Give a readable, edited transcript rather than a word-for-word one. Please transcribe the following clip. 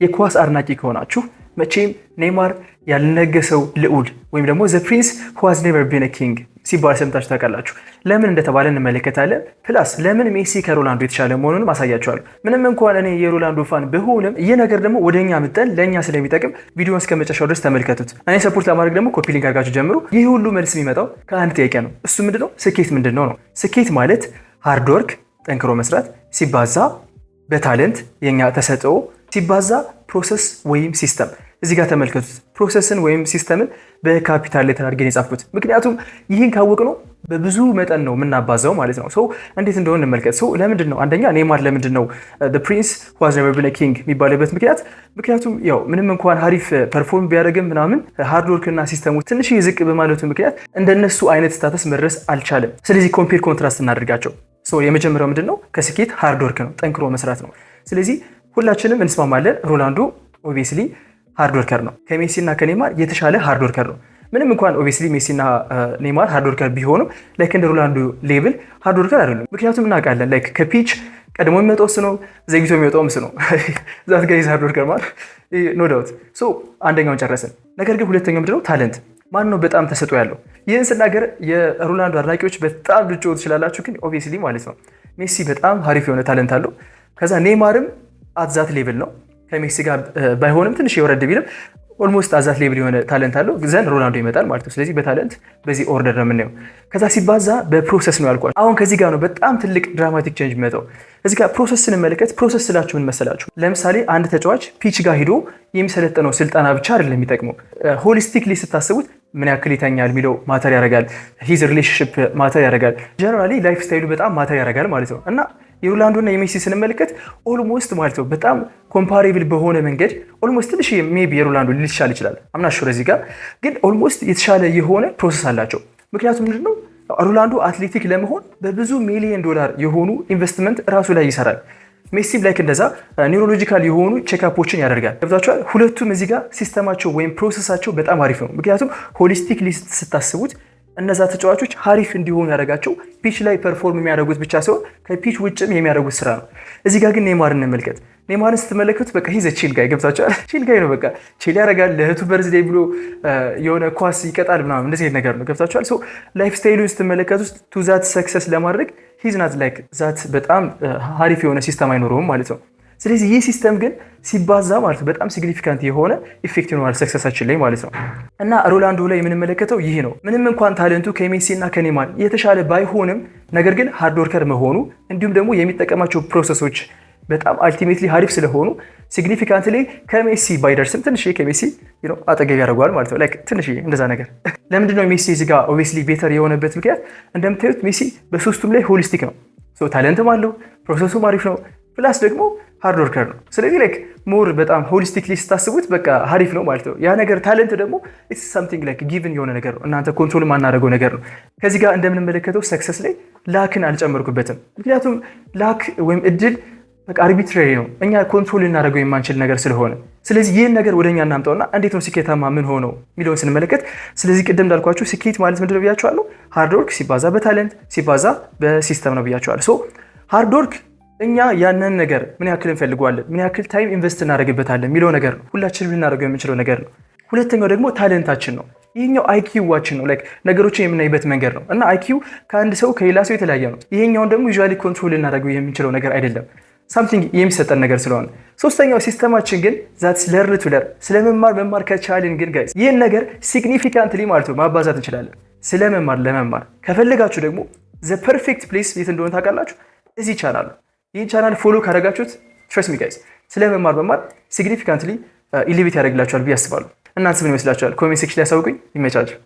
የኳስ አድናቂ ከሆናችሁ መቼም ኔይማር ያልነገሰው ልዑል ወይም ደግሞ ዘ ፕሪንስ who has never been a king ሲባል ሰምታችሁ ታውቃላችሁ። ለምን እንደተባለ እንመለከታለን። ፕላስ ለምን ሜሲ ከሮላንዶ የተሻለ መሆኑን ማሳያችኋለሁ። ምንም እንኳን እኔ የሮላንዶ ፋን ብሆንም ይህ ነገር ደግሞ ወደኛ ምጠን ለኛ ስለሚጠቅም ቪዲዮውን እስከ መጨረሻው ድረስ ተመልከቱት። እኔ ሰፖርት ለማድረግ ደግሞ ኮፒ ሊንክ አድርጋችሁ ጀምሩ። ይህ ሁሉ መልስ የሚመጣው ከአንድ ጥያቄ ነው። እሱ ምንድነው? ስኬት ምንድነው ነው። ስኬት ማለት ሃርድ ወርክ ጠንክሮ መስራት ሲባዛ በታለንት የኛ ተሰጥኦ ሲባዛ ፕሮሰስ ወይም ሲስተም። እዚህ ጋር ተመልከቱት። ፕሮሰስን ወይም ሲስተምን በካፒታል ሌተር አድርገን የጻፍኩት ምክንያቱም ይህን ካወቅነው በብዙ መጠን ነው የምናባዛው ማለት ነው። ሰው እንዴት እንደሆነ እንመልከት። ሰው ለምንድን ነው አንደኛ ኔይማር ለምንድን ነው the prince who has never been a king የሚባልበት ምክንያቱም ያው ምንም እንኳን ሀሪፍ ፐርፎርም ቢያደርግም ምናምን ሃርድ ወርክ እና ሲስተሙ ትንሽ ዝቅ በማለቱ ምክንያት እንደነሱ አይነት ስታተስ መድረስ አልቻለም። ስለዚህ ኮምፔር ኮንትራስት እናደርጋቸው። የመጀመሪያው ምንድን ነው? ከስኬት ሃርድ ወርክ ነው፣ ጠንክሮ መስራት ነው። ስለዚህ ሁላችንም እንስማማለን ኦሮላንዶ ኦብቪየስሊ ሃርድ ወርከር ነው። ከሜሲ እና ከኔይማር የተሻለ ሃርድ ወርከር ነው። ምንም እንኳን ኦብቪየስሊ ሜሲ እና ኔይማር ሃርድ ወርከር ቢሆኑም ላይክ እንደ ሮላንዶ ሌቭል ሃርድ ወርከር አይደሉም። ምክንያቱም እናውቃለን ላይክ ከፒች ቀድሞ የሚመጣው እሱ ነው፣ ዘግይቶ የሚወጣው እሱ ነው። ዛት ጋይዝ ሃርድ ወርከር ማለት ኖ ዳውት። አንደኛውን ጨረስን። ነገር ግን ሁለተኛው ምንድነው? ታለንት። ማን ነው በጣም ተሰጥኦ ያለው? ይህን ስናገር የሮላንዶ አድናቂዎች በጣም ልትጮሁ ትችላላችሁ፣ ግን ኦብቪየስሊ ማለት ነው ሜሲ በጣም ሀሪፍ የሆነ ታለንት አለው። ከዛ ኔይማርም አትዛት ሌቭል ነው። ከሜሲ ጋር ባይሆንም ትንሽ የወረድ ቢልም ኦልሞስት አዛት ሌቭል የሆነ ታለንት አለው። ዘን ሮላንዶ ይመጣል ማለት ነው። ስለዚህ በታለንት በዚህ ኦርደር ነው የምናየው። ከዛ ሲባዛ በፕሮሰስ ነው ያልኳቸው። አሁን ከዚህ ጋር ነው በጣም ትልቅ ድራማቲክ ቼንጅ የሚመጣው። እዚህ ጋር ፕሮሰስ ስንመለከት ፕሮሰስ ስላችሁ ምን መሰላችሁ? ለምሳሌ አንድ ተጫዋች ፒች ጋር ሂዶ የሚሰለጠነው ስልጠና ብቻ አይደለም የሚጠቅመው። ሆሊስቲክሊ ስታስቡት ምን ያክል ይተኛል የሚለው ማተር ያደርጋል። ሂዝ ሪሌሽንሽፕ ማተር ያደርጋል። ጀነራሊ ላይፍ ስታይሉ በጣም ማተር ያደርጋል ማለት ነው። እና የሮላንዶ እና የሜሲ ስንመለከት ኦልሞስት ማለት ነው በጣም ኮምፓሬብል በሆነ መንገድ ኦልሞስት ትንሽ ሜቢ የሮላንዶ ሊሻል ይችላል። አምና ሹር እዚህ ጋር ግን ኦልሞስት የተሻለ የሆነ ፕሮሰስ አላቸው። ምክንያቱም ምንድነው ሮላንዶ አትሌቲክ ለመሆን በብዙ ሚሊዮን ዶላር የሆኑ ኢንቨስትመንት ራሱ ላይ ይሰራል። ሜሲም ላይክ እንደዛ ኒውሮሎጂካል የሆኑ ቼክአፖችን ያደርጋል። ገብታችኋል? ሁለቱም እዚህ ጋር ሲስተማቸው ወይም ፕሮሰሳቸው በጣም አሪፍ ነው። ምክንያቱም ሆሊስቲክሊ ስታስቡት እነዛ ተጫዋቾች ሀሪፍ እንዲሆኑ ያደርጋቸው ፒች ላይ ፐርፎርም የሚያደርጉት ብቻ ሳይሆን ከፒች ውጭም የሚያደርጉት ስራ ነው። እዚህ ጋር ግን ኔይማርን እንመልከት። ኔይማርን ስትመለከቱት በቃ ሂዘ ቺል ጋይ። ገብታችኋል? ቺል ጋይ ነው። በቃ ቺል ያደርጋል። ለእህቱ በርዝዴይ ብሎ የሆነ ኳስ ይቀጣል ምናምን እንደዚህ አይነት ነገር ነው። ገብታችኋል? ላይፍ ስታይሉን ስትመለከቱት ቱ ዛት ሰክሰስ ለማድረግ ሂዝ ናት ላይክ ዛት በጣም ሀሪፍ የሆነ ሲስተም አይኖረውም ማለት ነው። ስለዚህ ይህ ሲስተም ግን ሲባዛ ማለት በጣም ሲግኒፊካንት የሆነ ኢፌክት ይኖራል ሰክሰሳችን ላይ ማለት ነው። እና ሮላንዶ ላይ የምንመለከተው ይህ ነው። ምንም እንኳን ታለንቱ ከሜሲ እና ከኔይማር የተሻለ ባይሆንም ነገር ግን ሃርድ ወርከር መሆኑ እንዲሁም ደግሞ የሚጠቀማቸው ፕሮሰሶች በጣም አልቲሜትሊ ሀሪፍ ስለሆኑ ሲግኒፊካንትሊ ከሜሲ ባይደርስም ትንሽ ከሜሲ አጠገብ ያደርገዋል ማለት ነው። ላይክ ትንሽ እንደዛ ነገር። ለምንድነው ሜሲ እዚህ ጋር ኦብቪየስሊ ቤተር የሆነበት ምክንያት እንደምታዩት ሜሲ በሶስቱም ላይ ሆሊስቲክ ነው። ታለንትም አለው፣ ፕሮሰሱም አሪፍ ነው፣ ፕላስ ደግሞ ሃርድ ወርከር ነው። ስለዚህ ላይክ ሞር በጣም ሆሊስቲክሊ ስታስቡት በቃ ሀሪፍ ነው ማለት ነው። ያ ነገር ታለንት ደግሞ ኢትስ ሳምቲንግ ላይክ ጊቭን የሆነ ነገር ነው። እናንተ ኮንትሮል ማናደርገው ነገር ነው። ከዚህ ጋር እንደምንመለከተው ሰክሰስ ላይ ላክን አልጨመርኩበትም። ምክንያቱም ላክ ወይም እድል በቃ አርቢትራሪ ነው፣ እኛ ኮንትሮል ልናደርገው የማንችል ነገር ስለሆነ። ስለዚህ ይህን ነገር ወደኛ እናምጣውና እንዴት ነው ስኬታማ ምን ሆነው የሚለውን ስንመለከት፣ ስለዚህ ቅድም እንዳልኳችሁ ስኬት ማለት ምንድነው ብያችኋለሁ? ሃርድ ወርክ ሲባዛ በታለንት ሲባዛ በሲስተም ነው ብያችኋለሁ። ሃርድ ወርክ እኛ ያንን ነገር ምን ያክል እንፈልገዋለን፣ ምን ያክል ታይም ኢንቨስት እናደርግበታለን የሚለው ነገር ነው። ሁላችንም ልናደርገው የምንችለው ነገር ነው። ሁለተኛው ደግሞ ታለንታችን ነው። ይሄኛው አይኪዋችን ነው፣ ላይክ ነገሮችን የምናይበት መንገድ ነው። እና አይኪው ከአንድ ሰው ከሌላ ሰው የተለያየ ነው። ይሄኛውን ደግሞ ዩዥዋሊ ኮንትሮል ልናደርገው የምንችለው ነገር አይደለም፣ ሳምቲንግ የሚሰጠን ነገር ስለሆነ። ሶስተኛው ሲስተማችን ግን ዛትስ ለርን ቱ ለርን፣ ስለመማር ከቻልን ግን ጋይስ ይህን ነገር ሲግኒፊካንትሊ ማለት ነው ማባዛት እንችላለን። ለመማር ከፈለጋችሁ ደግሞ ዘ ፐርፌክት ፕሌስ የት እንደሆነ ታውቃላችሁ? እዚህ ቻናል ነው። ይህን ቻናል ፎሎ ካደረጋችሁት ትረስት ሚ ጋይስ ስለመማር ሲግኒፊካንትሊ ኢሊቬት ያደርግላችኋል ብዬ አስባለሁ። እናንተ ምን ይመስላችኋል? ኮሜንት ሴክሽን ላይ አሳውቁኝ። ይመቻችሁ።